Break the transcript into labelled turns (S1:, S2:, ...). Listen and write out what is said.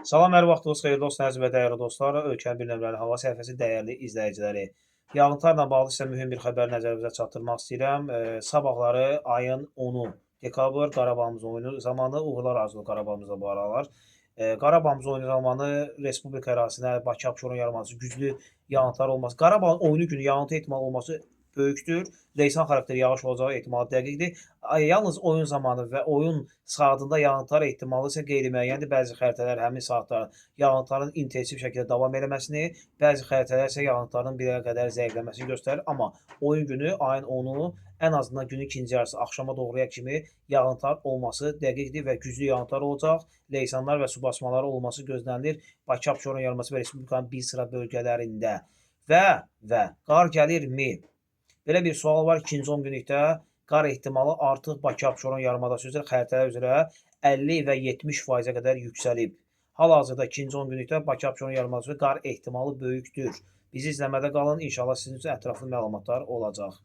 S1: Salam, hər vaxtınız xeyirli olsun, əziz və dəyərli dostlar. Ölkənin bir nömrəli hava səhifəsi dəyərli izləyiciləri. Yağıntılarla bağlı sizə mühüm bir xəbər nəzərinizə çatdırmaq istəyirəm. Sabahları ayın 10-u dekabr Qarabağımız oyunu zamanı uğurlar arzulayırıq Qarabağımıza bu aralar. Qarabağımız oyunu zamanı Respublika ərazisinə Bakı Abşeron yarımadası güclü yağıntılar olması, Qarabağın oyunu günü yağıntı ehtimalı olması böyükdür. Leysan xarakterli yağış olacağı ehtimalı dəqiqdir. Yalnız oyun zamanı və oyun saatında yağıntılar ehtimalı isə qeyri-müəyyəndir. Bəzi xəritələr həmin saatda yağıntıların intensiv şəkildə davam eləməsini, bəzi xəritələr isə yağıntıların bir yerə qədər zəifləməsini göstərir. Amma oyun günü ayın 10-u ən azından günün ikinci yarısı axşama doğruya kimi yağıntılar olması dəqiqdir və güclü yağıntılar olacaq. Leysanlar və su basmaları olması gözlənilir Bakı Abşeron yarımadası və Respublikanın bir sıra bölgələrində. Və qar gəlirmi? Belə bir sual var. İkinci 10 günlükdə qar ehtimalı artıq Bakı Abşeron yarımadası üzrə xəritələr üzrə 50 və 70%-ə qədər yüksəlib. Hal-hazırda ikinci 10 günlükdə Bakı Abşeron yarımadası üzrə qar ehtimalı böyükdür. Bizi izləmədə qalın. İnşallah sizin üçün ətraflı məlumatlar olacaq.